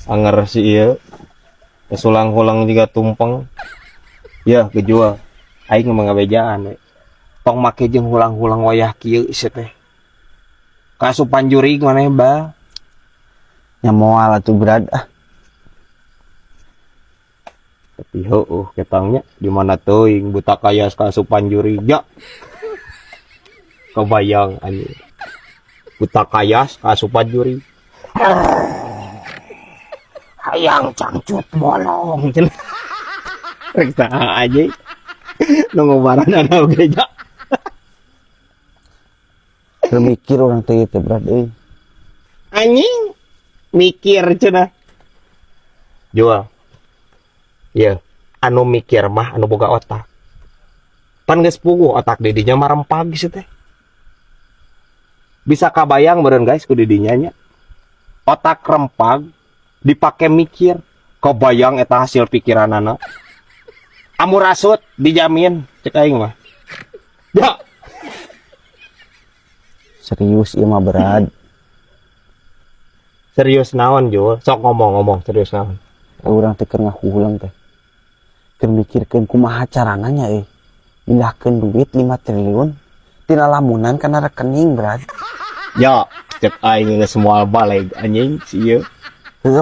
Anger si iya sulang-hulang juga tumpeng ya kejual aing mangabejaan we tong make jeung hulang-hulang wayah kieu isi teh kasupan jurig maneh ba nya moal atuh brad tapi heueuh ketangnya di mana teuing buta kayas kasupan jurig ya kebayang anjing buta kayas kasupan jurig hayang cangcut bolong cenah rek saha aja nu ngobaran ana gereja mikir orang teh teh brad anjing mikir cenah jual ya anu mikir mah anu boga otak pan geus puguh otak didinya mah rempag sih teh bisa kabayang meureun guys ku didinya nya otak rempag dipake mikir kebayang eta hasil pikiranana amur rasut dijamin cek aing mah ya serius ieu mah brad serius naon Jul sok ngomong serius naon urang teh keur ngahulang teh keur mikirkeun kumaha carana nya pindahkeun duit 5 triliun tina lamunan kana rekening brad ya cek aing geus moal balik anjing si ieu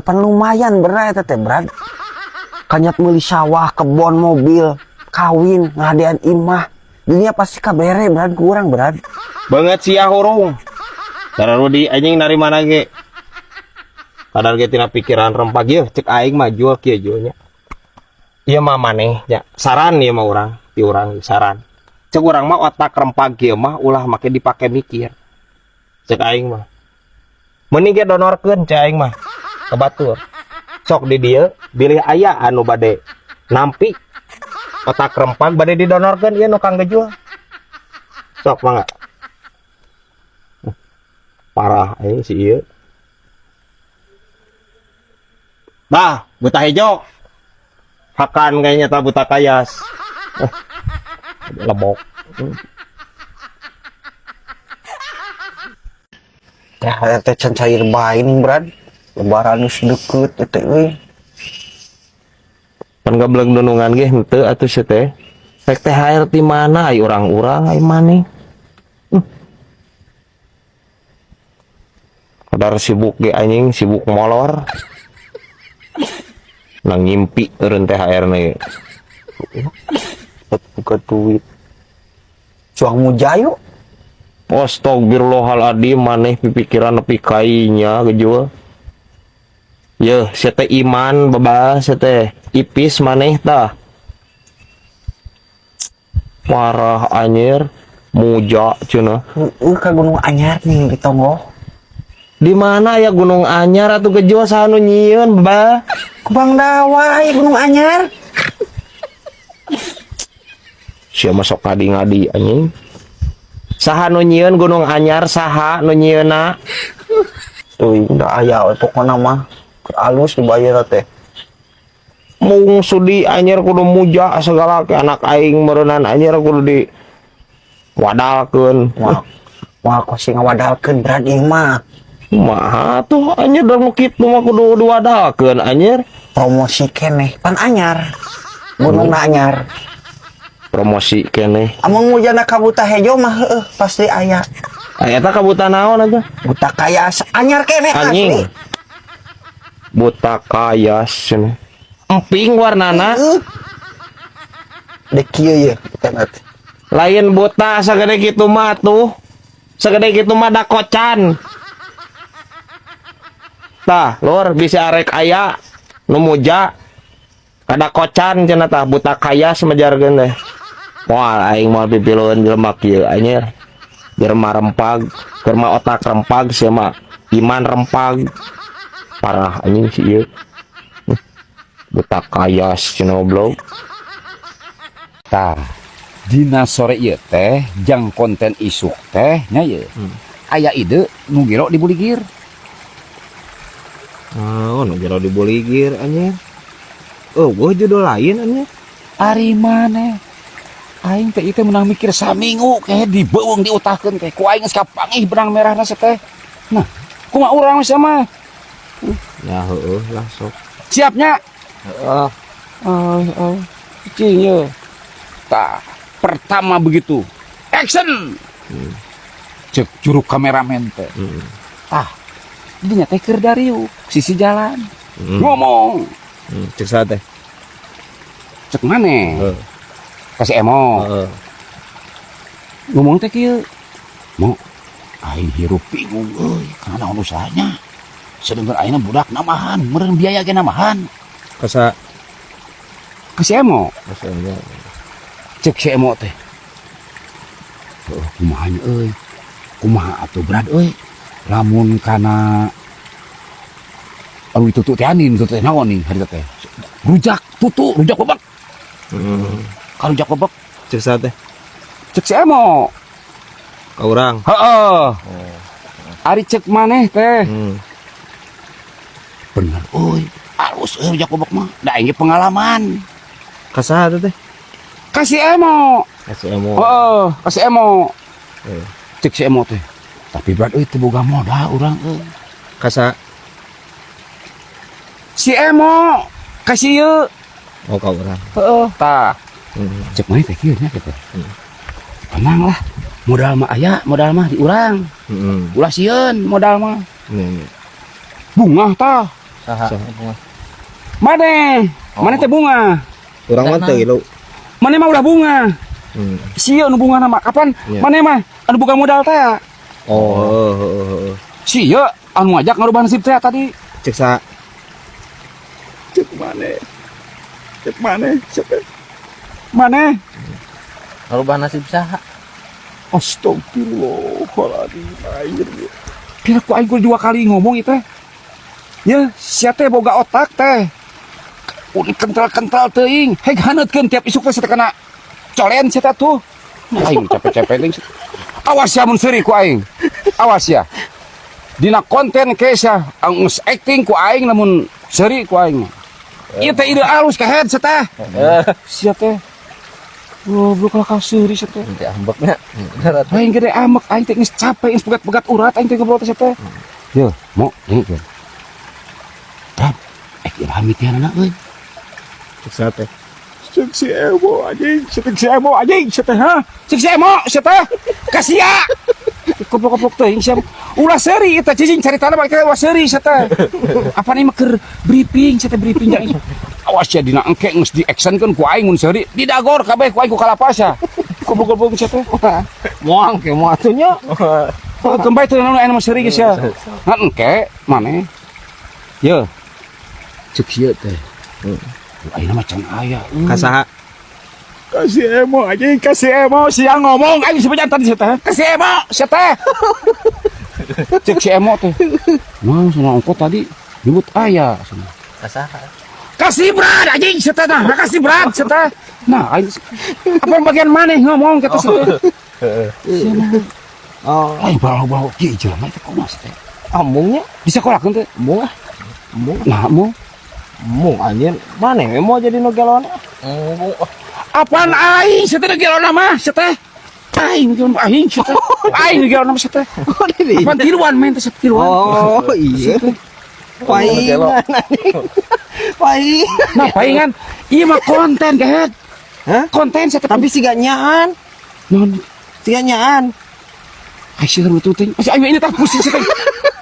pan lumayan bener eta teh brad kanyat meuli sawah kebon mobil kawin ngadean imah dunia pasti kabere brad kurang brad banget sia hurung Tararu di anjing dari mana ge kadar ge tina pikiran rempag ieu cek aing mah jual kieu jualnya ieu mah maneh nya saran ieu mah urang ti urang saran cek urang mah otak rempag kieu mah ulah make dipake mikir cek aing mah mending ge donorkeun cek aing mah kebatur sok di dieu bilih aya anu bade nampi otak rempag bade didonorkeun ieu nu kang gejual sok mangga parah ini si ieu bah buta hejo hakan kayaknya tak buta kayas lebok ya teh can cair bae nih brad lebaran geus deukeut teh euy pan gableng dunungan ge henteu atuh sia teh rek THR ti mana ai urang-urang ai maneh kadar sibuk ge anjing sibuk molor nang ngimpi eureun THR na ge buka duit cuang mujayo astagfirullahaladzim maneh pipikiran nepi kainya gejual yeuh sia teh iman babas sia teh ipis maneh tah parah anjir muja cenah ka Gunung Anyar nih di Tonggo di mana ya Gunung Anyar atuh gejual saha nu nyieun ba ku Bang Dawa ya Gunung Anyar sia masuk ngadi-ngadi anjing saha nu nyieun Gunung Anyar saha nu nyieunna tuh da aya pokona mah alus dibayar teh mung sudi anjir kudu muja segala ke anak aing meureunan anjir kudu di wadalkeun wah kosi ngawadalkeun brad ieu mah mah tuh anjir dan kitu mah kudu diwadalkeun anjir promosi keneh pan anyar Gunung Anyar promosi keneh amun mujana ka buta hejo mah heueuh pasti aya eta ka buta naon eta buta kayas anyar keneh anjing buta kayas cenah emping warnana dek kieu ye lain buta sagede kitu mah tuh sagede kitu mah da kocan tah lur bisa arek aya nu muja kada kocan cenah tah buta kayas majarkeun teh moal aing moal pipileun jelema kieu anjir jelema rempag keur mah otak rempag sia mah iman rempag parah anjing si ieu buta kayas cenah goblok tah dina sore ieu teh jang konten isuk teh nya ieu aya ide nu gero dibuligir nu gero dibuligir anjir gua judul lain anjir ari maneh aing teh itu menang mikir saminggu kayak dibeuweung diutahkeun teh ku aing geus kapangih benang merahna teh nah kumaha urang sama Ya heueuh lah sok. Siapnya? Heeh. Cing ya. Tah, pertama begitu. Action. Cek juru kameramen teh. Dinya teh keur dari yuk, sisi jalan. Ngomong. Cek saha teh? Cek maneh? Heeh. Kasih emo. Heeh. Ngomong teh kieu. Mo, aing hirup bingung euy, kana usahanya. Sedengkeun ayeuna budak namahan, meureun biaya ge namahan. Kasa Kasih emo. maksudnya Cek si emo teh. Kumahanya euy. Kumaha atuh berat euy. Lamun kana itu teh anin itu teh naon nih hari teh. Rujak bebek. Kalau rujak bebek cek saha teh? cek si emo. Ka urang. Heeh. Ari cek maneh teh. Bener euy. Alus euy rujak bebek mah. Da aing ge pengalaman. Ka saha teh? Kasih emo. Kasih emo. Heeh, kasih emo. Eh. Cek si emo teh. Tapi berat euy teu boga modal urang euy. Ka saha? Si emo kasih yeu. Oh ka urang. Heeh, tah. Cek maneh teh kieu nya teh. Tenang lah. Modal mah aya, modal mah di urang. Ulah sieun modal mah. Bunga tah. Saha? Maneh, maneh teh bunga. Urang mah teu ilu. Maneh mah udah bunga. Sieun nu bunga nama kapan? Iya. Maneh mah anu buka modal teh. Oh, heeh. Sieun anu ngajak ngarubah nasib teh tadi. Cek saha? Cek maneh. Cek maneh, cek maneh. Ngarubah nasib saha? Astagfirullahaladzim. Kira ku aing dua kali ngomong itu. Ya, sia teh boga otak teh. Udah kental-kental teuing. Heg haneutkeun tiap isuk teh teh kena colen sia teh tuh. Aing capek-capek teuing. Awas ya mun seuri ku aing. Awas ya. Dina konten kesa geus acting ku aing namun seuri ku aing. Ieu teh ide alus ka head sia teh. Sia teh. Goblok lah ka seuri sia teh. Nanti ambeknya. Aing gede amek, aing teh geus capek, geus pegat-pegat urat, aing teh ngobrol teh teh. Yo, mau ini kan. Bram, ilham itian anak euy. Cek saha teh? Cek si emo anjing, cek si emo anjing, cek teh ha. Cek si emo, cek teh. Kasia. Koplok-koplok teh sia. Ulah seuri eta cicing caritana bae ulah seuri sia teh. Apa nih mah keur briefing, sia teh briefing jeung. Awas ya dina engke geus di actionkeun ku aing mun seuri, didagor kabeh ku aing ku kalapas ya. Koplok-koplok sia teh. Moang ke moang atunya. Kembali tuh anu anu seri geus ya. Ngan engke maneh. Ye. Cek ieu teh. Ayeuna mah can aya. Ka saha? Kasih emo anjing, kasih emo siang ngomong aing sebentar tadi sia teh. Kasih emo sia teh. Cek si emo teh. Nah, sana ongkot tadi nyebut aya. Kasaha? Kasih berat anjing sia teh nah, kasih berat sia teh. Nah, aing apa bagian maneh ngomong kata sia teh. Oh, Aing bau-bau kieu jelema teh kumaha sia teh. ambungnya? Di sekolahkeun teh. Ambung ah. Ambung. Nah, mau Ambung anjeun. Maneh we mau jadi nu gelona? apaan aing sia teh gelona mah sia teh. Aing gelona aing sia teh. Aing gelona mah sia teh. Apaan tiluan main teh sia tiluan. Oh, iya. Paingan. Paing. Nah, paingan. Ieu mah konten gehet. Hah? Konten sia teh. Tapi siga nyaan. Non Siga nyaan. ai sieun betul teh. Masih aing ini tah pusing sia teh.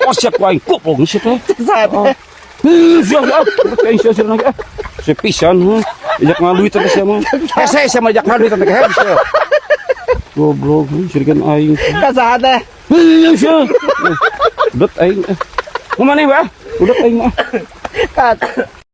Oh, siap ku aing goblok sia teh. Saha teh? Siap. Aing sia lagi. Sepisan ajak ngaduit teh sia mah. Saya ajak ngaduit teh gehet sia. Goblok sirikeun aing. Ka saha teh? Sia. Udah aing. Mau maneh, Bah? Udah aing mah. Kat.